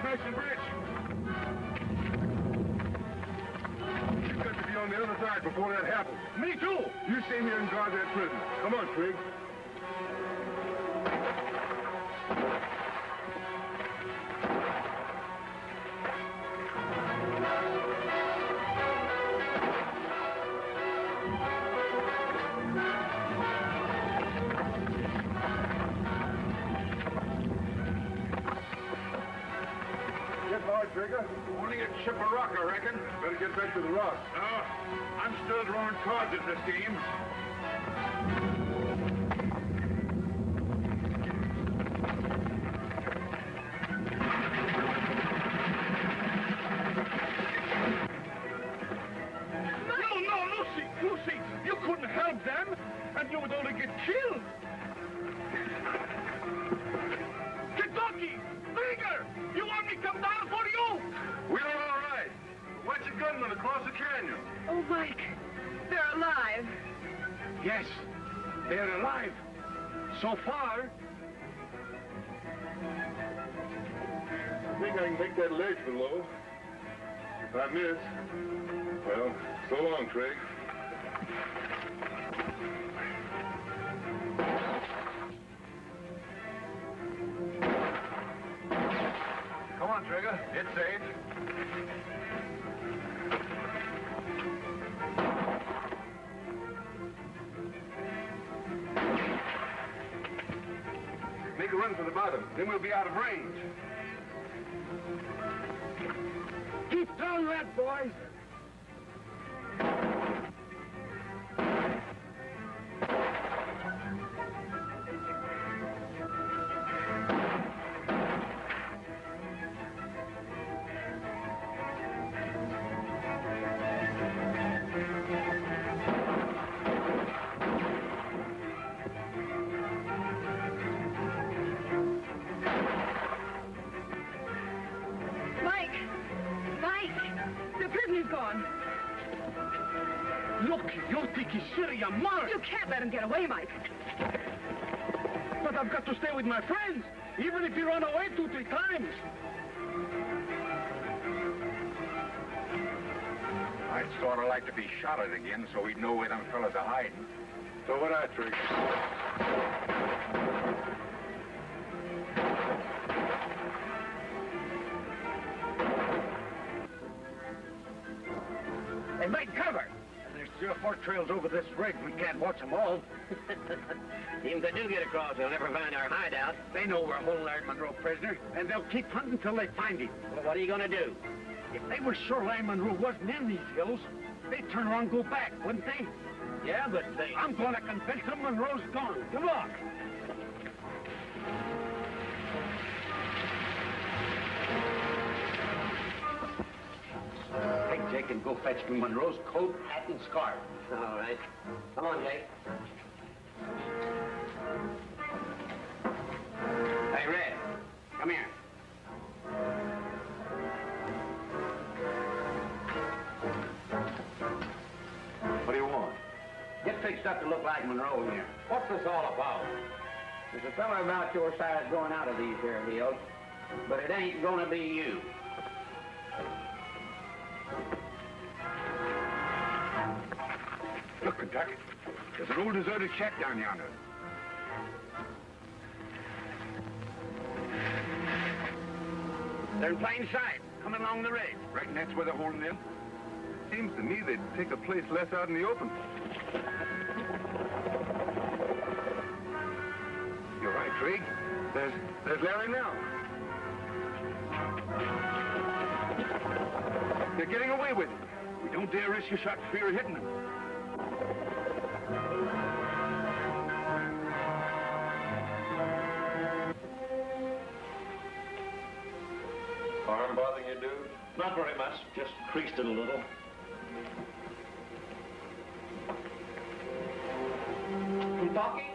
smashing bridge. You've got to be on the other side before that happens. Me too. You stay here and guard that prison. Come on, Trigg. Trigger? Only a chip of rock, I reckon. Better get back to the rock. No, I'm still drawing cards in this game. No, Lucy, you couldn't help them, and you would only get killed. Kentucky, Bigger, you want me to come down for you? We're all right. Watch a gunman across the canyon. Oh, Mike, they're alive. Yes, they're alive. So far. I think I can make that ledge below. If I miss, well, so long, Trigg. Come on, Trigger. It's safe. Make a run for the bottom, then we'll be out of range. Keep down that, boys. You can't let him get away, Mike. But I've got to stay with my friends, even if he run away 2-3 times. I'd sort of like to be shot at again so we'd know where them fellas are hiding. So would I, Trigg. They made cover. There's 3 or 4 trails over this ridge. We can't watch them all. Even if they do get across, they'll never find our hideout. They know we're holding Larry Munro prisoner, and they'll keep hunting till they find him. Well, what are you going to do? If they were sure Larry Munro wasn't in these hills, they'd turn around and go back, wouldn't they? Yeah, but they... I'm going to convince them Munro's gone. Good luck. Hey, Jake, and go fetch me Munro's coat, hat, and scarf. All right. Come on, Jake. Hey, Red, come here. What do you want? Get fixed up to look like Munro here. What's this all about? There's a fella about your size going out of these here hills, but it ain't gonna be you. Look, Kentucky, there's an old deserted shack down yonder. They're in plain sight, coming along the ridge. Reckon that's where they're holding them? Seems to me they'd take a place less out in the open. You're right, Trigg. There's Larry now. They're getting away with it. We don't dare risk a shot for fear of hitting them. Arm bothering you, dude? Not very much, just creased it a little. Kentucky,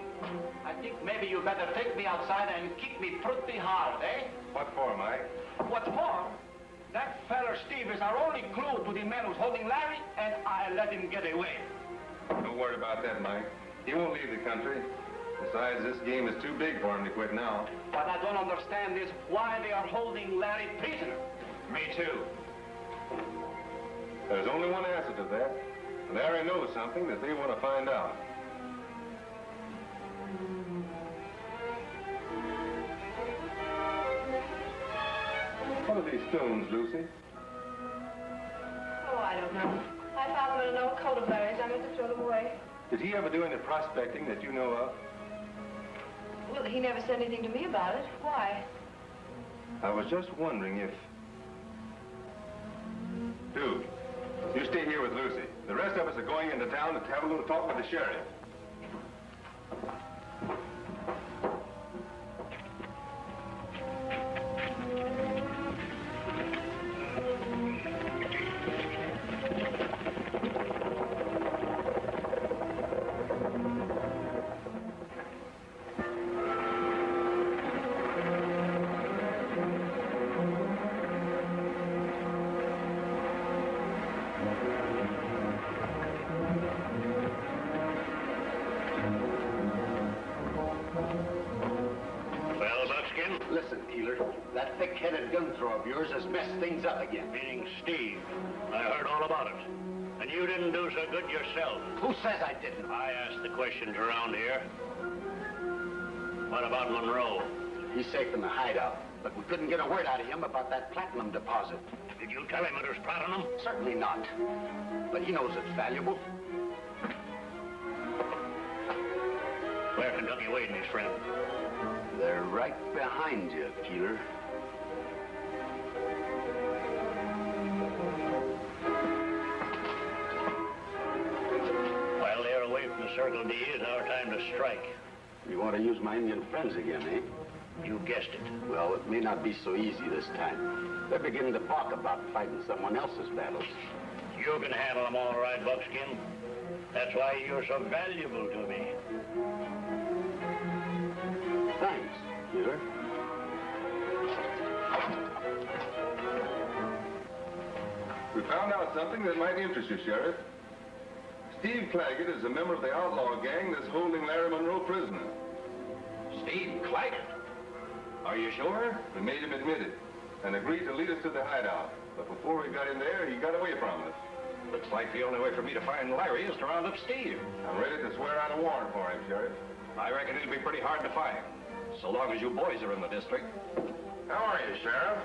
I think maybe you better take me outside and kick me pretty hard, eh? What for, Mike? What for? That feller Steve is our only clue to the man who's holding Larry, and I let him get away. Don't worry about that, Mike. He won't leave the country. Besides, this game is too big for him to quit now. What I don't understand is why they are holding Larry prisoner. Me too. There's only one answer to that. Larry knows something that they want to find out. What are these stones, Lucy? Oh, I don't know. I found them in an old coat of Larry's. I meant to throw them away. Did he ever do any prospecting that you know of? Well, he never said anything to me about it. Why? I was just wondering if... Dude, you stay here with Lucy. The rest of us are going into town to have a little talk with the sheriff. Of yours has messed things up again. Meaning Steve. I heard all about it. And you didn't do so good yourself. Who says I didn't? I asked the questions around here. What about Munro? He's safe in the hideout, but we couldn't get a word out of him about that platinum deposit. Did you tell him it was platinum? Certainly not. But he knows it's valuable. Where Kentucky Wade and his friend? They're right behind you, Keeler. Circle D is our time to strike. You want to use my Indian friends again, eh? You guessed it. Well, it may not be so easy this time. They're beginning to talk about fighting someone else's battles. You can handle them all right, Buckskin. That's why you're so valuable to me. Thanks, Keeler. We found out something that might interest you, Sheriff. Steve Claggett is a member of the outlaw gang that's holding Larry Munro prisoner. Steve Claggett? Are you sure? We made him admit it and agreed to lead us to the hideout. But before we got in there, he got away from us. Looks like the only way for me to find Larry is to round up Steve. I'm ready to swear out a warrant for him, Sheriff. I reckon it'll be pretty hard to find, so long as you boys are in the district. How are you, Sheriff?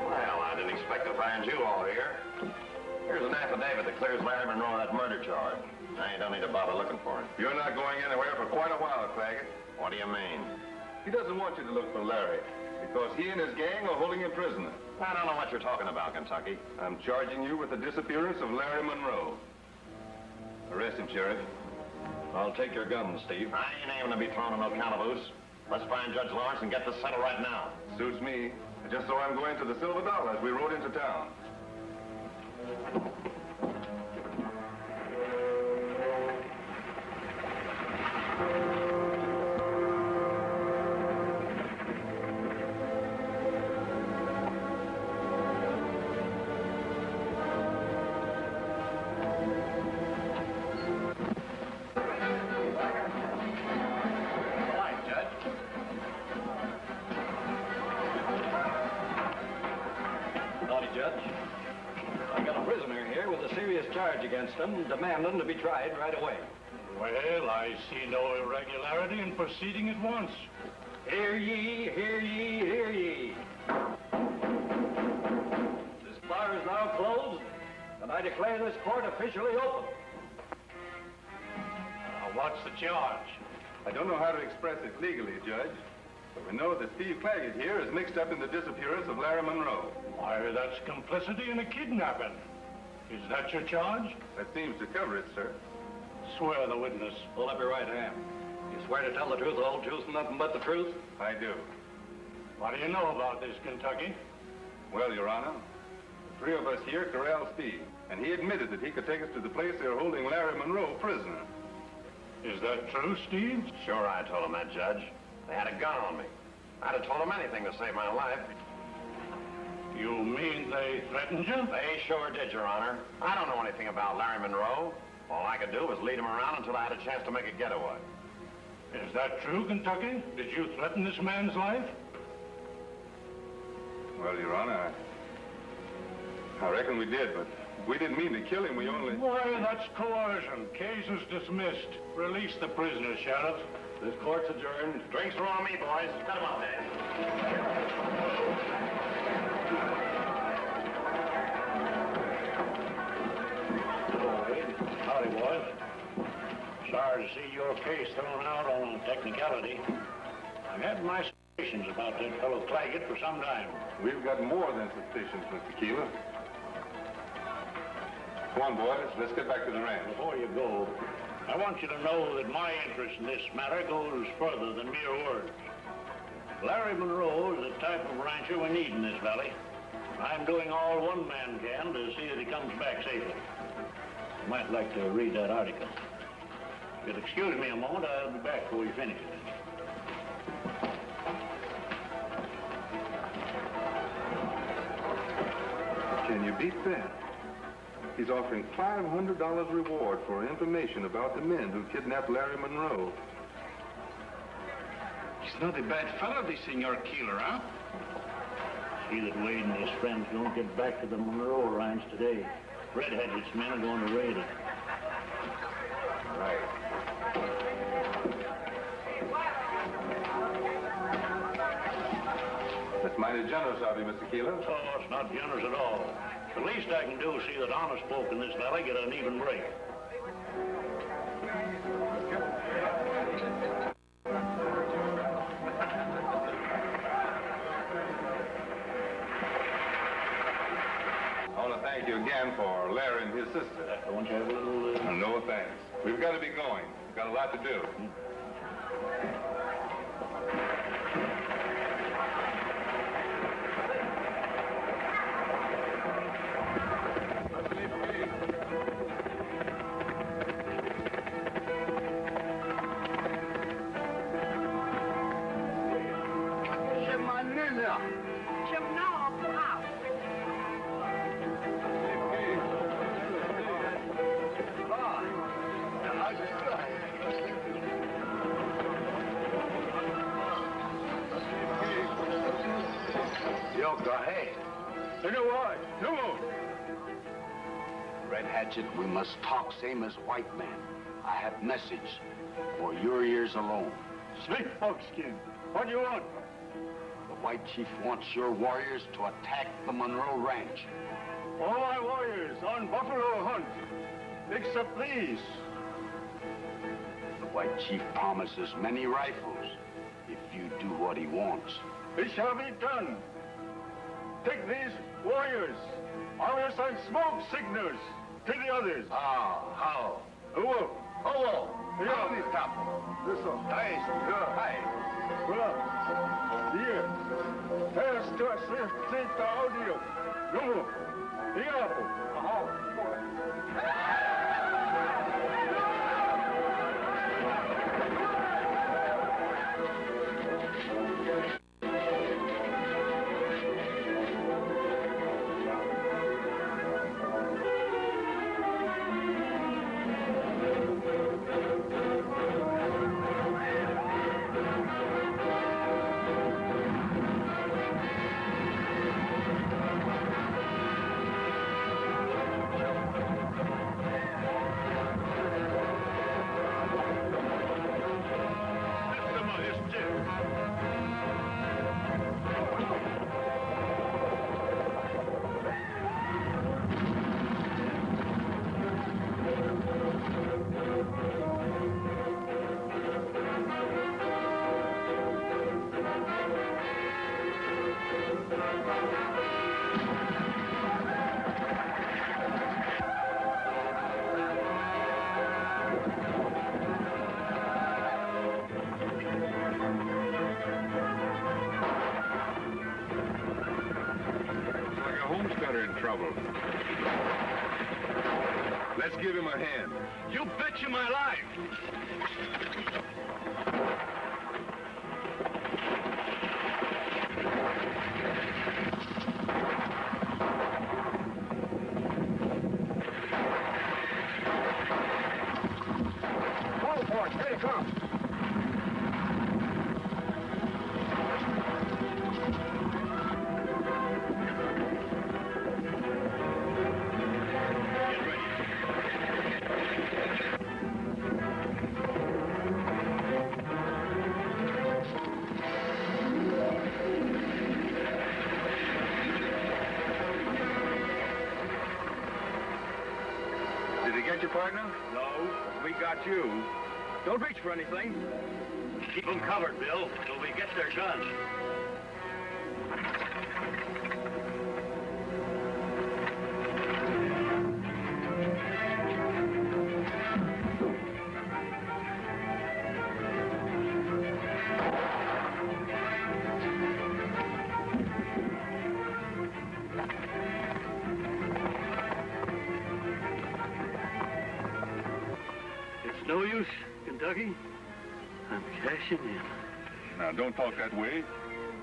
Well, I didn't expect to find you all here. Here's an affidavit that clears Larry Munro of that murder charge. I don't need to bother looking for him. You're not going anywhere for quite a while, Claggett. What do you mean? He doesn't want you to look for Larry because he and his gang are holding him prisoner. I don't know what you're talking about, Kentucky. I'm charging you with the disappearance of Larry Munro. Arrest him, Sheriff. I'll take your gun, Steve. I ain't aiming to be thrown in no calaboose. Let's find Judge Lawrence and get this settled right now. Suits me. Just so I'm going to the Silver Dollar as we rode into town. Against them, demanding to be tried right away. Well, I see no irregularity in proceeding at once. Hear ye, hear ye, hear ye. This bar is now closed, and I declare this court officially open. What's the charge? I don't know how to express it legally, Judge, but we know that Steve Claggett here is mixed up in the disappearance of Larry Munro. Why, that's complicity in a kidnapping. Is that your charge? That seems to cover it, sir. Swear the witness. Hold up your right hand. You swear to tell the truth, the whole truth, and nothing but the truth? I do. What do you know about this, Kentucky? Well, Your Honor, the three of us here corralled Steve, and he admitted that he could take us to the place they were holding Larry Munro prisoner. Is that true, Steve? Sure, I told him that, Judge. They had a gun on me. I'd have told them anything to save my life. You mean they threatened you? They sure did, Your Honor. I don't know anything about Larry Munro. All I could do was lead him around until I had a chance to make a getaway. Is that true, Kentucky? Did you threaten this man's life? Well, Your Honor, I reckon we did, but we didn't mean to kill him. We only... Why, that's coercion. Case is dismissed. Release the prisoner, Sheriff. This court's adjourned. Drinks are on me, boys. Cut him up, Dan. Howdy, boys. Sorry to see your case thrown out on a technicality. I've had my suspicions about that fellow Claggett for some time. We've got more than suspicions, Mr. Keeler. Come on, boys. Let's get back to the ranch. Before you go, I want you to know that my interest in this matter goes further than mere words. Larry Munro is the type of rancher we need in this valley. I'm doing all one man can to see that he comes back safely. You might like to read that article. If you'll excuse me a moment, I'll be back before you finish it. Can you beat that? He's offering $500 reward for information about the men who kidnapped Larry Munro. He's not a bad fellow, this Senor Keeler, huh? See that Wade and his friends don't get back to the Munro ranch today. Red-headed men are going to raid it. Right. That's mighty generous of you, Mr. Keeler. Oh, it's not generous at all. The least I can do is see that honest folk in this valley get an even break. I want to thank you again for Larry and his sister. Don't you have a little... No thanks. We've got to be going. We've got a lot to do. We must talk same as white man. I have message for your ears alone. Speak, Buckskin. What do you want? The white chief wants your warriors to attack the Munro Ranch. All my warriors on buffalo hunt, except these. The white chief promises many rifles if you do what he wants. It shall be done. Take these warriors. I will send smoke signals to the others. How? Hello. Hello. Yeah. This top. This one. Nice. Good. Hi. Well, here. Test to assist the audio. No. Here. Trouble. Let's give him a hand. You betcha my life. Go for it. Here he comes. got your partner? No, we got you. Don't reach for anything. Keep them covered, Bill, till we get their guns. It's no use, Kentucky. I'm cashing in. Now, don't talk that way.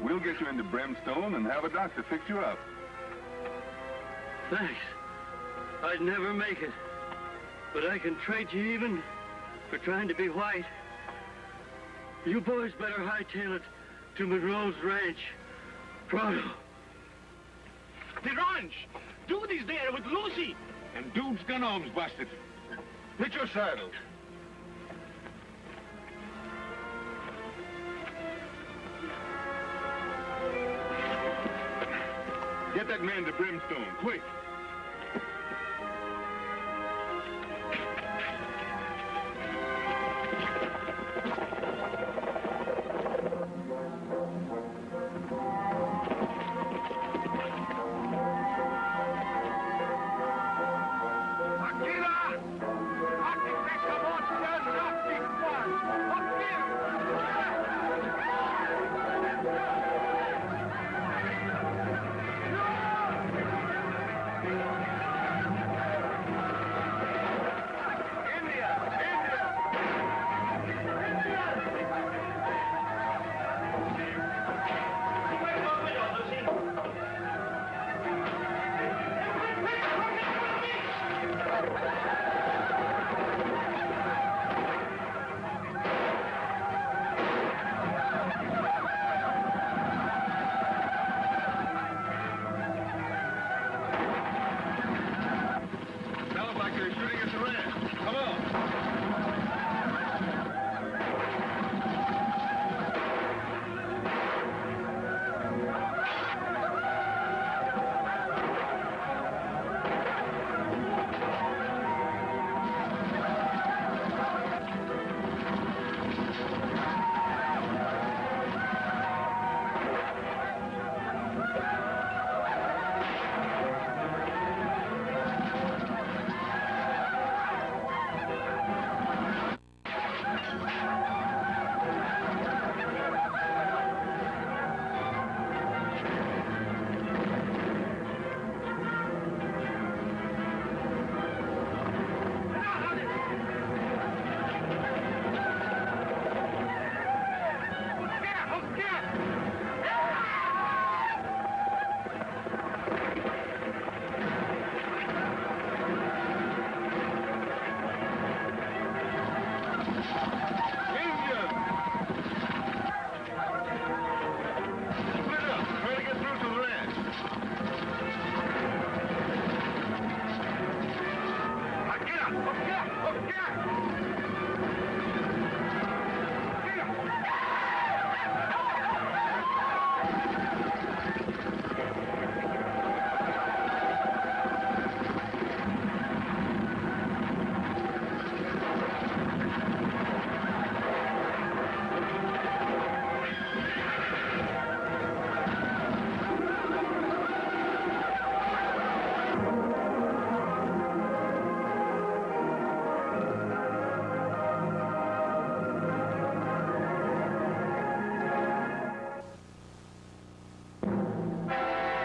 We'll get you into Brimstone and have a doctor fix you up. Thanks. I'd never make it. But I can trade you even for trying to be white. You boys better hightail it to Monroe's ranch. Pronto. The ranch! Dude is there with Lucy. And Dude's gun arm's busted. Hit your saddle. Get that man to Brimstone, quick.